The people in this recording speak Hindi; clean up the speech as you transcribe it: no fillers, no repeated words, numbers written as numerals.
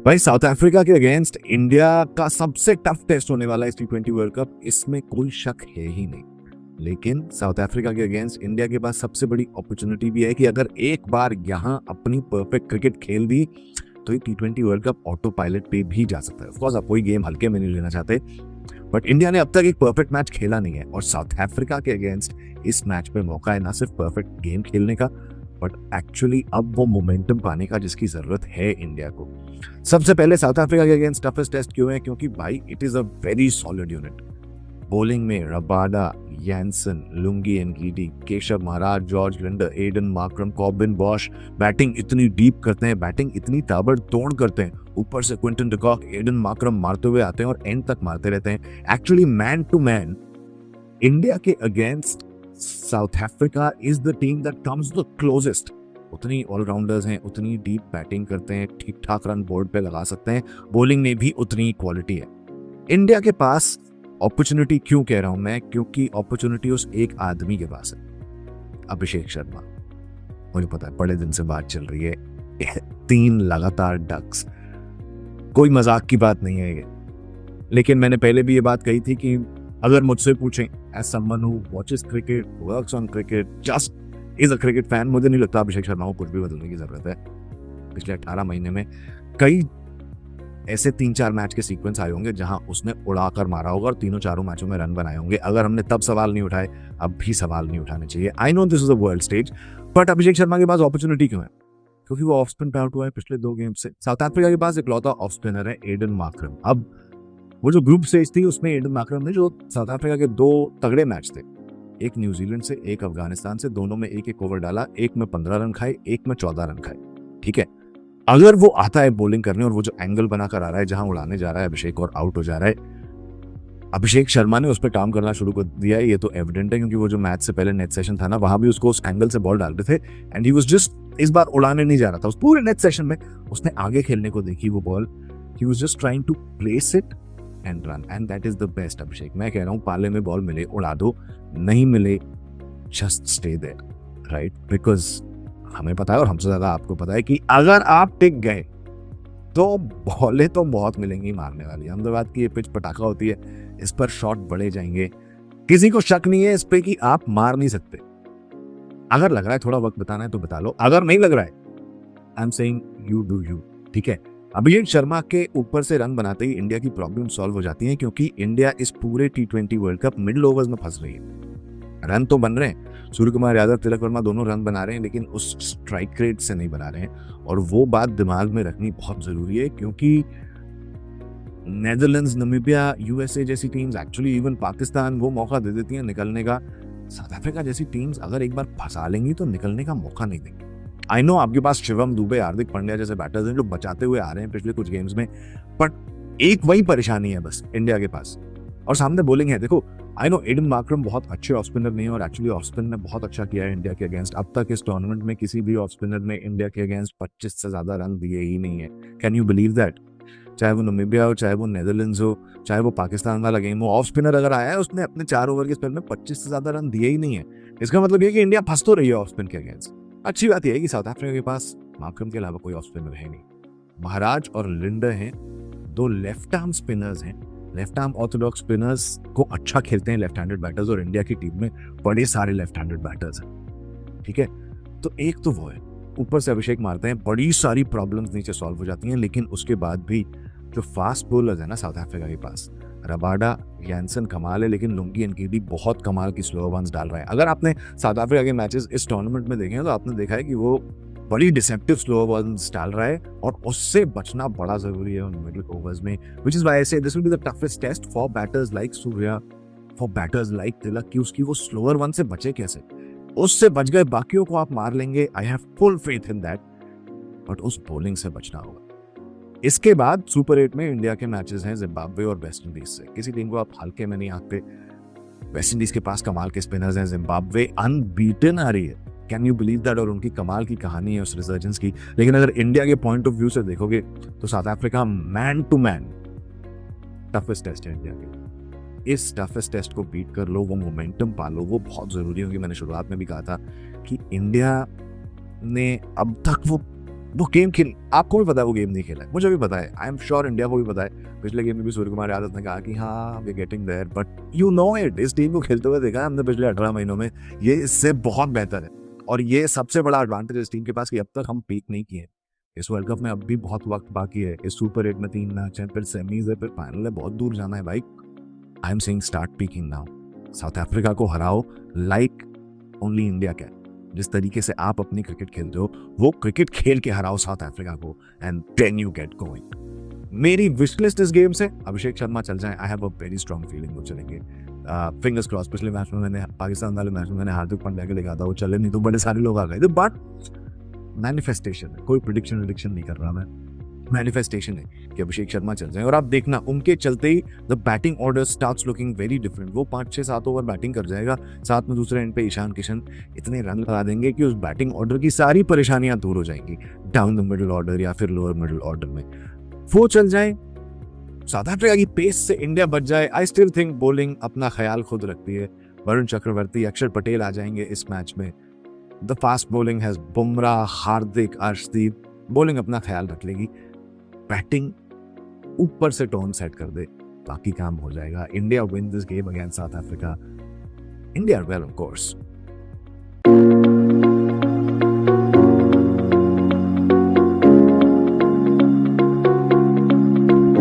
भाई साउथ अफ्रीका के अगेंस्ट इंडिया का सबसे टफ टेस्ट होने वाला है इस T20 वर्ल्ड कप, इसमें कोई शक है ही नहीं। लेकिन साउथ अफ्रीका के अगेंस्ट इंडिया के पास सबसे बड़ी अपॉर्चुनिटी भी है कि अगर एक बार यहां अपनी परफेक्ट क्रिकेट खेल दी तो ये T20 world cup auto pilot पे भी जा सकता है। ऑफ कोर्स आप कोई गेम हल्के में नहीं लेना चाहते, बट इंडिया ने अब तक एक परफेक्ट मैच खेला नहीं है और साउथ अफ्रीका के अगेंस्ट इस मैच पे मौका है ना सिर्फ परफेक्ट गेम खेलने का, बट एक्चुअली अब वो मोमेंटम पाने का जिसकी जरूरत है इंडिया को। सबसे पहले साउथ अफ्रीका के अगेंस्ट टफेस्ट टेस्ट क्यों है? क्योंकि भाई it is a very solid unit. Bowling में Rabada, Jansen, Lungi Ngidi, Keshav Maharaj, George Linde, Aiden Markram, Corbin Bosch batting इतनी डीप करते हैं, बैटिंग इतनी ताबड़तोड़ करते हैं। ऊपर से क्विंटन डिकॉक, एडन मार्करम मारते हुए आते हैं और एंड तक मारते रहते हैं। Actually man to man India के against South Africa is the team that comes the closest. उतनी ऑलराउंडर्स हैं, उतनी डीप बैटिंग करते हैं, ठीक ठाक रन बोर्ड पे लगा सकते हैं, बॉलिंग में भी उतनी क्वालिटी है। इंडिया के पास अपॉर्चुनिटी क्यों कह रहा हूं मैं? क्योंकि अपॉर्चुनिटी उस एक आदमी के पास है, अभिषेक शर्मा। मुझे पता है बड़े दिन से बात चल रही है 3 लगातार डक्स, कोई मजाक की बात नहीं है ये। लेकिन मैंने पहले भी ये बात कही थी कि अगर मुझसे पूछें as someone who watches cricket, works on cricket, just is a cricket fan, मुझे नहीं लगता अभिषेक शर्मा को कुछ भी बदलने की जरूरत है। पिछले 18 महीने में कई ऐसे 3-4 मैच के सीक्वेंस आए होंगे जहां उसने उड़ाकर मारा होगा और तीनों चारों मैचों में रन बनाए होंगे। अगर हमने तब सवाल नहीं उठाए, अब भी सवाल नहीं उठाने चाहिए। I know this is a world stage, but Abhishek Sharma के पास अपॉर्चुनिटी क्यों है? क्योंकि वो ऑफ स्पिन पे आउट हुआ है पिछले 2 गेम से। साउथ अफ्रीका के पास इकलौता ऑफ स्पिनर है एडन मार्करम। अब वो जो ग्रुप स्टेज थी उसमें एडन मार्करम ने जो साउथ अफ्रीका के 2 तगड़े मैच थे, एक न्यूजीलैंड से, एक अफगानिस्तान से, दोनों में 1-1 ओवर डाला, एक में 15 रन खाए, एक में 14 रन खाए। ठीक है, अगर वो आता है बॉलिंग करने और वो जो एंगल बनाकर आ रहा है जहां उड़ाने जा रहा है अभिषेक और आउट हो जा रहा है, अभिषेक शर्मा ने उस पर काम करना शुरू कर दिया है। ये तो एविडेंट है क्योंकि वो जो मैच से पहले नेट सेशन था ना, वहां भी उसको उस एंगल से बॉल डाल रहे थे एंड ही वाज जस्ट इस बार उड़ाने नहीं जा रहा था। उस पूरे नेट सेशन में उसने आगे खेलने को देखी वो ball, he was just trying to place it and run, and that is the best Abhishek. मैं कह रहा हूं पाले में बॉल मिले उड़ा दो, नहीं मिले just stay there, right? Because हमें पता है और हमसे ज्यादा आपको पता है कि अगर आप टिक गए तो बॉलें तो बहुत मिलेंगी मारने वाली। अहमदाबाद की ये पिच पटाखा होती है, इस पर शॉट बड़े जाएंगे, किसी को शक नहीं है इस पे कि आप मार नहीं सकते। अगर लग रहा है थोड़ा वक्त बताना है तो बता लो, अगर नहीं लग रहा है I am saying you do you. ठीक है, अभिषेक शर्मा के ऊपर से रन बनाते ही इंडिया की प्रॉब्लम सॉल्व हो जाती है, क्योंकि इंडिया इस पूरे T20 world cup middle overs में फंस रही है। रन तो बन रहे हैं, सूर्य कुमार यादव, तिलक वर्मा दोनों रन बना रहे हैं, लेकिन उस स्ट्राइक रेट से नहीं बना रहे हैं। और वो बात दिमाग में रखनी बहुत जरूरी है, क्योंकि नेदरलैंड्स, नामीबिया, यूएसए जैसी टीम्स, एक्चुअली इवन पाकिस्तान, वो मौका दे देती हैं निकलने का। साउथ अफ्रीका जैसी टीम्स अगर एक बार फंसा लेंगी तो निकलने का मौका नहीं देंगे। आई नो आपके पास शिवम दुबे, हार्दिक पांड्या जैसे बैटर्स हैं जो बचाते हुए आ रहे हैं पिछले कुछ गेम्स में, बट एक वही परेशानी है बस इंडिया के पास, और सामने बॉलिंग है। देखो, आई नो एडन मार्करम बहुत अच्छे ऑफ स्पिनर नहीं है और एक्चुअली ऑफ स्पिन ने बहुत अच्छा किया है इंडिया के अगेंस्ट। अब तक इस टूर्नामेंट में किसी भी ऑफ स्पिनर ने इंडिया के अगेंस्ट 25 से ज्यादा रन दिए ही नहीं है। Can you believe that? चाहे वो नामीबिया हो, चाहे वो नेदरलैंड्स हो, चाहे वो पाकिस्तान वाला गेम हो, ऑफ स्पिनर अगर आया है उसने अपने 4 ओवर के स्पेल में 25 से ज्यादा रन दिए ही नहीं है। इसका मतलब ये कि इंडिया फंस तो रही है ऑफ स्पिन के अगेंस्ट। अच्छी बात यह है कि साउथ अफ्रीका के पास मार्करम के अलावा कोई ऑफ स्पिनर है नहीं। महाराज और लिंडर हैं, 2 लेफ्ट आर्म स्पिनर्स हैं। लेफ्ट आर्म ऑर्थोडॉक्स स्पिनर्स को अच्छा खेलते हैं लेफ्ट हैंडेड बैटर्स, और इंडिया की टीम में बड़े सारे लेफ्ट हैंडेड बैटर्स हैं। ठीक है, तो एक तो वो है, ऊपर से अभिषेक मारते हैं, बड़ी सारी प्रॉब्लम्स नीचे सॉल्व हो जाती हैं। लेकिन उसके बाद भी जो फास्ट बॉलर्स है ना साउथ अफ्रीका के पास, रबाडा, यैनसन कमाल है, लेकिन लुंगी एनगीडी बहुत कमाल की स्लो वंस डाल रहा है। अगर आपने साउथ अफ्रीका के मैचेस इस टूर्नामेंट में देखे हैं तो आपने देखा है कि वो बड़ी डिसेप्टिव स्लो वंस डाल रहा है, और उससे बचना बड़ा जरूरी है उन मिडिल ओवर्स में, which is why I say this will be the toughest test for batters like Surya, for batters like Tilak, कि उसकी वो स्लोअर वन से बचे कैसे। उससे बच गए, बाकियों को आप मार लेंगे, I have full faith in that, but उस बॉलिंग से बचना होगा। इसके बाद सुपर 8 में इंडिया के मैचेस हैं जिम्बाब्वे और वेस्ट इंडीज से। किसी टीम को आप हल्के में नहीं आंकते। वेस्ट इंडीज के पास कमाल के स्पिनर्स हैं, जिम्बाब्वे अनबीटन आ रही है, कैन यू बिलीव दैट? और उनकी कमाल की कहानी है उस रिसर्जेंस की। लेकिन अगर इंडिया के पॉइंट ऑफ व्यू से देखोगे तो South Africa man to man toughest test है इंडिया के। इस टफेस्ट टेस्ट को बीट कर लो, वो मोमेंटम पालो, वो बहुत जरूरी होगी। मैंने शुरुआत में भी कहा था कि इंडिया ने अब तक वो वो गेम खेल, आपको भी पता है वो गेम नहीं खेला है, मुझे भी पता है, आई एम श्योर इंडिया को भी पता है। पिछले गेम में भी सूर्य कुमार यादव ने कहा कि हाँ we getting there, but you know it, इस टीम को खेलते हुए देखा है हमने पिछले 18 महीनों में, ये इससे बहुत बेहतर है। और ये सबसे बड़ा एडवांटेज इस टीम के पास कि अब तक हम पीक नहीं किए। इस वर्ल्ड कप में अब भी बहुत वक्त बाकी है, इस सुपर 8 में 3 मैच है, फिर सेमीज है, फिर फाइनल है, बहुत दूर जाना है भाई। I am saying start peeking now. South Africa को हराओ लाइक ओनली इंडिया कैन। जिस तरीके से आप अपनी क्रिकेट खेलते हो वो क्रिकेट खेल के हराओ साउथ अफ्रीका को, and then you get going. मेरी विश लिस्ट इस गेम से अभिषेक शर्मा चल जाए, I have a very strong feeling वो चलेंगे। फिंगर्स क्रॉस, पिछले मैच में मैंने पाकिस्तान वाले मैच में मैंने हार्दिक पांड्या के लिखा था, वो चले नहीं तो बड़े सारे लोग आ गए थे, बट मैनिफेस्टेशन है, कोई प्रिडिक्शन नहीं कर रहा मैं, मैनिफेस्टेशन है कि अभिषेक शर्मा चल जाए। और आप देखना उनके चलते ही the batting order starts looking very different. वो 5-6-7 ओवर बैटिंग कर जाएगा, साथ में दूसरे एंड पे ईशान किशन इतने रन लगा देंगे कि उस बैटिंग ऑर्डर की सारी परेशानियां दूर हो जाएंगी डाउन द मिडिल ऑर्डर या फिर लोअर मिडिल ऑर्डर में। वो चल जाए, साउथ अफ्रीका की पेस से इंडिया बच जाए। आई स्टिल थिंक बॉलिंग अपना ख्याल खुद रखती है, वरुण चक्रवर्ती, अक्षर पटेल आ जाएंगे इस मैच में। The fast bowling has Bumrah, Hardik, Arshdeep, bowling अपना ख्याल रख लेगी, बैटिंग ऊपर से टोन सेट कर दे, बाकी काम हो जाएगा। India win this game against South Africa. India well of course.